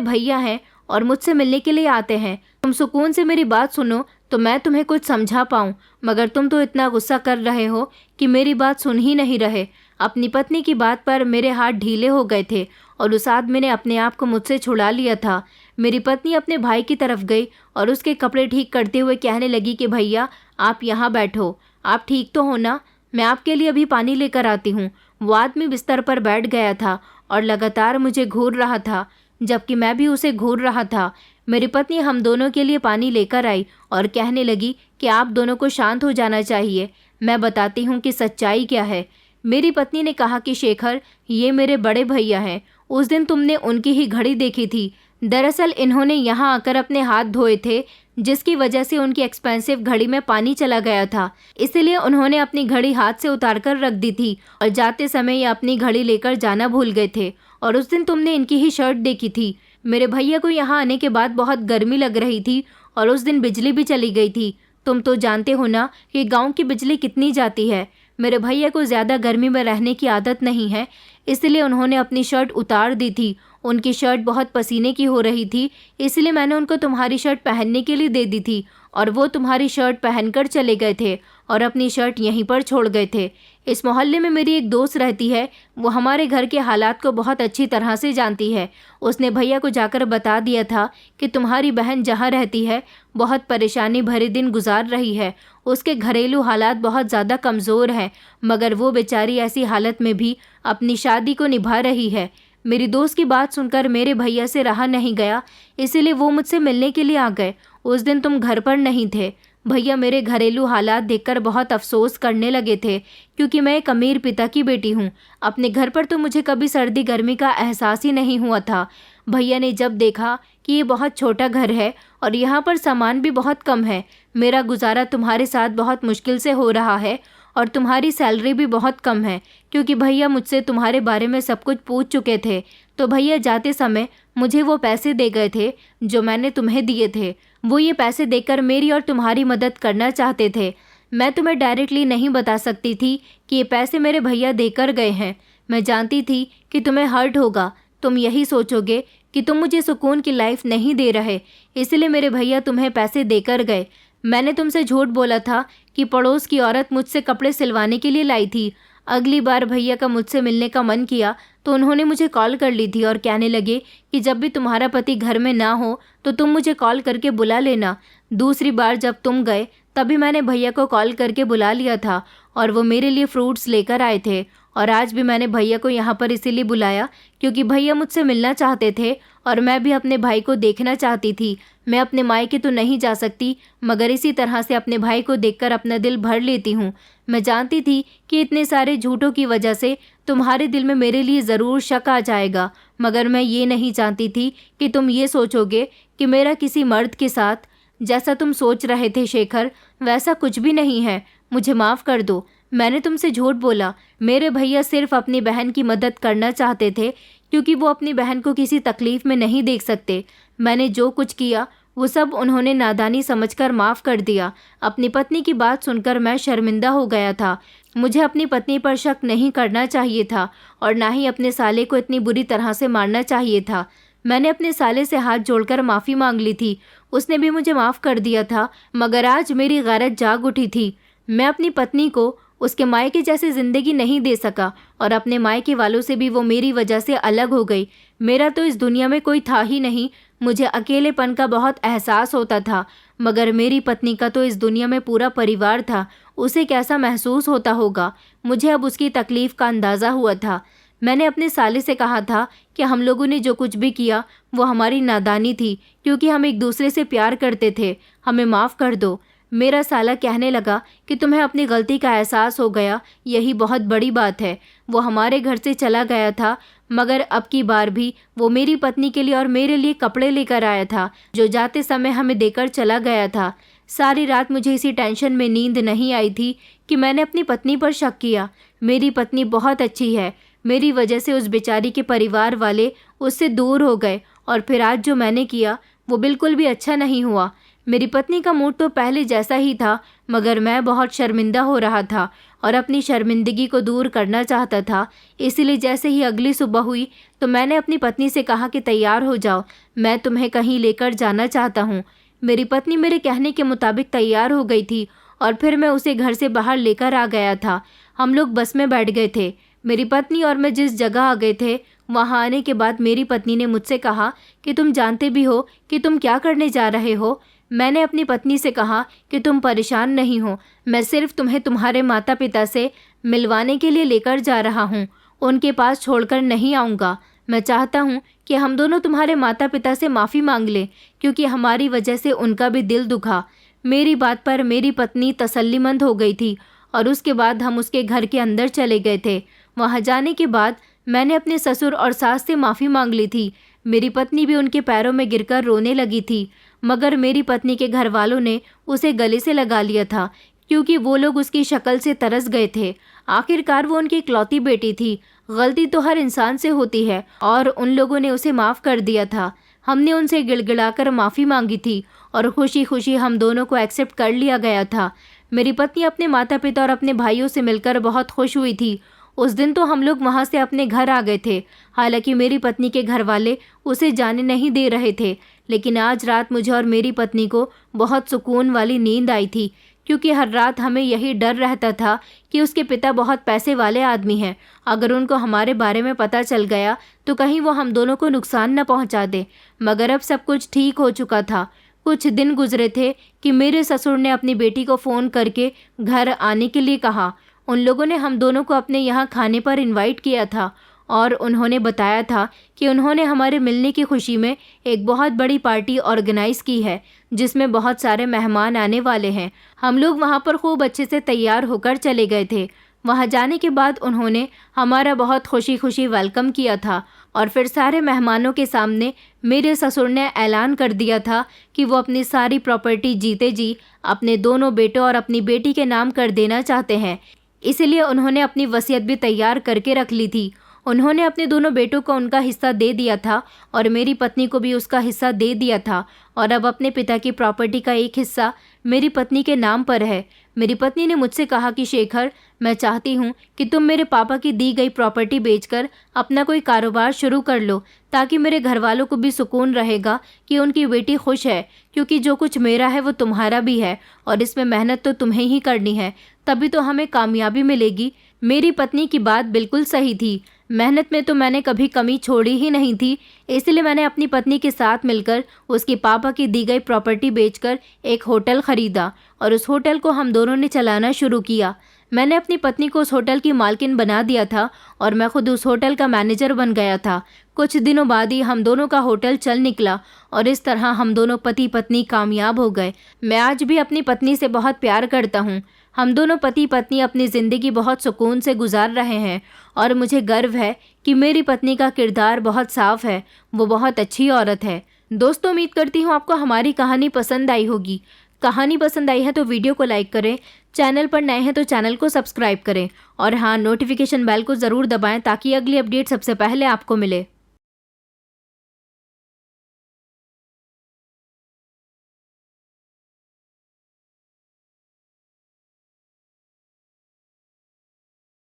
भैया हैं और मुझसे मिलने के लिए आते हैं। तुम सुकून से मेरी बात सुनो तो मैं तुम्हें कुछ समझा पाऊँ, मगर तुम तो इतना गुस्सा कर रहे हो कि मेरी बात सुन ही नहीं रहे। अपनी पत्नी की बात पर मेरे हाथ ढीले हो गए थे और उस आदमी ने अपने आप को मुझसे छुड़ा लिया था। मेरी पत्नी अपने भाई की तरफ गई और उसके कपड़े ठीक करते हुए कहने लगी कि भैया आप यहाँ बैठो, आप ठीक तो हो ना, मैं आपके लिए अभी पानी लेकर आती हूँ। वो आदमी बिस्तर पर बैठ गया था और लगातार मुझे घूर रहा था, जबकि मैं भी उसे घूर रहा था। मेरी पत्नी हम दोनों के लिए पानी लेकर आई और कहने लगी कि आप दोनों को शांत हो जाना चाहिए, मैं बताती हूँ कि सच्चाई क्या है। मेरी पत्नी ने कहा कि शेखर ये मेरे बड़े भैया हैं, उस दिन तुमने उनकी ही घड़ी देखी थी। दरअसल इन्होंने यहाँ आकर अपने हाथ धोए थे, जिसकी वजह से उनकी एक्सपेंसिव घड़ी में पानी चला गया था। इसलिए उन्होंने अपनी घड़ी हाथ से उतार कर रख दी थी और जाते समय ये अपनी घड़ी लेकर जाना भूल गए थे। और उस दिन तुमने इनकी ही शर्ट देखी थी। मेरे भैया को यहाँ आने के बाद बहुत गर्मी लग रही थी और उस दिन बिजली भी चली गई थी। तुम तो जानते हो ना कि गांव की बिजली कितनी जाती है। मेरे भैया को ज़्यादा गर्मी में रहने की आदत नहीं है, इसलिए उन्होंने अपनी शर्ट उतार दी थी। उनकी शर्ट बहुत पसीने की हो रही थी, इसलिए मैंने उनको तुम्हारी शर्ट पहनने के लिए दे दी थी और वो तुम्हारी शर्ट पहनकर चले गए थे और अपनी शर्ट यहीं पर छोड़ गए थे। इस मोहल्ले में मेरी एक दोस्त रहती है, वो हमारे घर के हालात को बहुत अच्छी तरह से जानती है। उसने भैया को जाकर बता दिया था कि तुम्हारी बहन जहाँ रहती है बहुत परेशानी भरे दिन गुजार रही है। उसके घरेलू हालात बहुत ज़्यादा कमज़ोर हैं, मगर वो बेचारी ऐसी हालत में भी अपनी शादी को निभा रही है। मेरी दोस्त की बात सुनकर मेरे भैया से रहा नहीं गया, इसीलिए वो मुझसे मिलने के लिए आ गए। उस दिन तुम घर पर नहीं थे। भैया मेरे घरेलू हालात देखकर बहुत अफसोस करने लगे थे, क्योंकि मैं एक अमीर पिता की बेटी हूँ। अपने घर पर तो मुझे कभी सर्दी गर्मी का एहसास ही नहीं हुआ था। भैया ने जब देखा कि ये बहुत छोटा घर है और यहाँ पर सामान भी बहुत कम है, मेरा गुजारा तुम्हारे साथ बहुत मुश्किल से हो रहा है और तुम्हारी सैलरी भी बहुत कम है, क्योंकि भैया मुझसे तुम्हारे बारे में सब कुछ पूछ चुके थे, तो भैया जाते समय मुझे वो पैसे दे गए थे जो मैंने तुम्हें दिए थे। वो ये पैसे देकर मेरी और तुम्हारी मदद करना चाहते थे। मैं तुम्हें डायरेक्टली नहीं बता सकती थी कि ये पैसे मेरे भैया देकर गए हैं। मैं जानती थी कि तुम्हें हर्ट होगा, तुम यही सोचोगे कि तुम मुझे सुकून की लाइफ नहीं दे रहे, इसलिए मेरे भैया तुम्हें पैसे देकर गए। मैंने तुमसे झूठ बोला था कि पड़ोस की औरत मुझसे कपड़े सिलवाने के लिए लाई थी। अगली बार भैया का मुझसे मिलने का मन किया तो उन्होंने मुझे कॉल कर ली थी और कहने लगे कि जब भी तुम्हारा पति घर में ना हो तो तुम मुझे कॉल करके बुला लेना। दूसरी बार जब तुम गए तभी मैंने भैया को कॉल करके बुला लिया था और वो मेरे लिए फ्रूट्स लेकर आए थे। और आज भी मैंने भैया को यहाँ पर इसीलिए बुलाया क्योंकि भैया मुझसे मिलना चाहते थे और मैं भी अपने भाई को देखना चाहती थी। मैं अपने मायके तो नहीं जा सकती, मगर इसी तरह से अपने भाई को देखकर अपना दिल भर लेती हूँ। मैं जानती थी कि इतने सारे झूठों की वजह से तुम्हारे दिल में मेरे लिए ज़रूर शक आ जाएगा, मगर मैं ये नहीं जानती थी कि तुम ये सोचोगे कि मेरा किसी मर्द के साथ, जैसा तुम सोच रहे थे शेखर, वैसा कुछ भी नहीं है। मुझे माफ़ कर दो, मैंने तुमसे झूठ बोला। मेरे भैया सिर्फ अपनी बहन की मदद करना चाहते थे, क्योंकि वो अपनी बहन को किसी तकलीफ़ में नहीं देख सकते। मैंने जो कुछ किया वो सब उन्होंने नादानी समझकर माफ़ कर दिया। अपनी पत्नी की बात सुनकर मैं शर्मिंदा हो गया था। मुझे अपनी पत्नी पर शक नहीं करना चाहिए था और ना ही अपने साले को इतनी बुरी तरह से मारना चाहिए था। मैंने अपने साले से हाथ जोड़कर माफ़ी मांग ली थी, उसने भी मुझे माफ़ कर दिया था, मगर आज मेरी गैरत जाग उठी थी। मैं अपनी पत्नी को उसके मायके जैसी ज़िंदगी नहीं दे सका और अपने मायके वालों से भी वो मेरी वजह से अलग हो गई। मेरा तो इस दुनिया में कोई था ही नहीं। मुझे अकेलेपन का बहुत एहसास होता था, मगर मेरी पत्नी का तो इस दुनिया में पूरा परिवार था। उसे कैसा महसूस होता होगा, मुझे अब उसकी तकलीफ़ का अंदाज़ा हुआ था। मैंने अपने साले से कहा था कि हम लोगों ने जो कुछ भी किया वो हमारी नादानी थी, क्योंकि हम एक दूसरे से प्यार करते थे, हमें माफ़ कर दो। मेरा साला कहने लगा कि तुम्हें अपनी गलती का एहसास हो गया, यही बहुत बड़ी बात है। वो हमारे घर से चला गया था, मगर अब की बार भी वो मेरी पत्नी के लिए और मेरे लिए कपड़े लेकर आया था, जो जाते समय हमें देकर चला गया था। सारी रात मुझे इसी टेंशन में नींद नहीं आई थी कि मैंने अपनी पत्नी पर शक किया। मेरी पत्नी बहुत अच्छी है, मेरी वजह से उस बेचारी के परिवार वाले उससे दूर हो गए, और फिर आज जो मैंने किया वो बिल्कुल भी अच्छा नहीं हुआ। मेरी पत्नी का मूड तो पहले जैसा ही था, मगर मैं बहुत शर्मिंदा हो रहा था और अपनी शर्मिंदगी को दूर करना चाहता था। इसलिए जैसे ही अगली सुबह हुई तो मैंने अपनी पत्नी से कहा कि तैयार हो जाओ, मैं तुम्हें कहीं लेकर जाना चाहता हूँ। मेरी पत्नी मेरे कहने के मुताबिक तैयार हो गई थी और फिर मैं उसे घर से बाहर लेकर आ गया था। हम लोग बस में बैठ गए थे। मेरी पत्नी और मैं जिस जगह आ गए थे वहाँ आने के बाद मेरी पत्नी ने मुझसे कहा कि तुम जानते भी हो कि तुम क्या करने जा रहे हो। मैंने अपनी पत्नी से कहा कि तुम परेशान नहीं हो, मैं सिर्फ तुम्हें तुम्हारे माता पिता से मिलवाने के लिए लेकर जा रहा हूँ, उनके पास छोड़कर नहीं आऊँगा। मैं चाहता हूँ कि हम दोनों तुम्हारे माता पिता से माफ़ी मांग लें, क्योंकि हमारी वजह से उनका भी दिल दुखा। मेरी बात पर मेरी पत्नी तसल्लीमंद हो गई थी और उसके बाद हम उसके घर के अंदर चले गए थे। वहाँ जाने के बाद मैंने अपने ससुर और सास से माफ़ी मांग ली थी। मेरी पत्नी भी उनके पैरों में गिरकर रोने लगी थी, मगर मेरी पत्नी के घर वालों ने उसे गले से लगा लिया था, क्योंकि वो लोग उसकी शक्ल से तरस गए थे। आखिरकार वो उनकी इकलौती बेटी थी। गलती तो हर इंसान से होती है और उन लोगों ने उसे माफ़ कर दिया था। हमने उनसे गिड़गिड़ाकर माफ़ी मांगी थी और खुशी खुशी हम दोनों को एक्सेप्ट कर लिया गया था। मेरी पत्नी अपने माता पिता और अपने भाइयों से मिलकर बहुत खुश हुई थी। उस दिन तो हम लोग वहाँ से अपने घर आ गए थे। हालांकि मेरी पत्नी के घर वाले उसे जाने नहीं दे रहे थे, लेकिन आज रात मुझे और मेरी पत्नी को बहुत सुकून वाली नींद आई थी, क्योंकि हर रात हमें यही डर रहता था कि उसके पिता बहुत पैसे वाले आदमी हैं। अगर उनको हमारे बारे में पता चल गया तो कहीं वो हम दोनों को नुकसान न पहुंचा दे। मगर अब सब कुछ ठीक हो चुका था। कुछ दिन गुजरे थे कि मेरे ससुर ने अपनी बेटी को फ़ोन करके घर आने के लिए कहा। उन लोगों ने हम दोनों को अपने यहाँ खाने पर इनवाइट किया था और उन्होंने बताया था कि उन्होंने हमारे मिलने की खुशी में एक बहुत बड़ी पार्टी ऑर्गेनाइज की है जिसमें बहुत सारे मेहमान आने वाले हैं। हम लोग वहाँ पर खूब अच्छे से तैयार होकर चले गए थे। वहाँ जाने के बाद उन्होंने हमारा बहुत खुशी खुशी वेलकम किया था और फिर सारे मेहमानों के सामने मेरे ससुर ने ऐलान कर दिया था कि वो अपनी सारी प्रॉपर्टी जीते जी अपने दोनों बेटों और अपनी बेटी के नाम कर देना चाहते हैं। इसीलिए उन्होंने अपनी वसीयत भी तैयार करके रख ली थी। उन्होंने अपने दोनों बेटों को उनका हिस्सा दे दिया था और मेरी पत्नी को भी उसका हिस्सा दे दिया था और अब अपने पिता की प्रॉपर्टी का एक हिस्सा मेरी पत्नी के नाम पर है। मेरी पत्नी ने मुझसे कहा कि शेखर, मैं चाहती हूँ कि तुम मेरे पापा की दी गई प्रॉपर्टी बेचकर अपना कोई कारोबार शुरू कर लो ताकि मेरे घर वालों को भी सुकून रहेगा कि उनकी बेटी खुश है, क्योंकि जो कुछ मेरा है वो तुम्हारा भी है और इसमें मेहनत तो तुम्हें ही करनी है, तभी तो हमें कामयाबी मिलेगी। मेरी पत्नी की बात बिल्कुल सही थी। मेहनत में तो मैंने कभी कमी छोड़ी ही नहीं थी, इसलिए मैंने अपनी पत्नी के साथ मिलकर उसके पापा की दी गई प्रॉपर्टी बेचकर एक होटल ख़रीदा और उस होटल को हम दोनों ने चलाना शुरू किया। मैंने अपनी पत्नी को उस होटल की मालकिन बना दिया था और मैं खुद उस होटल का मैनेजर बन गया था। कुछ दिनों बाद ही हम दोनों का होटल चल निकला और इस तरह हम दोनों पति पत्नी कामयाब हो गए। मैं आज भी अपनी पत्नी से बहुत प्यार करता हूँ। हम दोनों पति पत्नी अपनी ज़िंदगी बहुत सुकून से गुजार रहे हैं और मुझे गर्व है कि मेरी पत्नी का किरदार बहुत साफ है, वो बहुत अच्छी औरत है। दोस्तों, उम्मीद करती हूँ आपको हमारी कहानी पसंद आई होगी। कहानी पसंद आई है तो वीडियो को लाइक करें, चैनल पर नए हैं तो चैनल को सब्सक्राइब करें और हाँ, नोटिफिकेशन बेल को ज़रूर दबाएं ताकि अगली अपडेट सबसे पहले आपको मिले।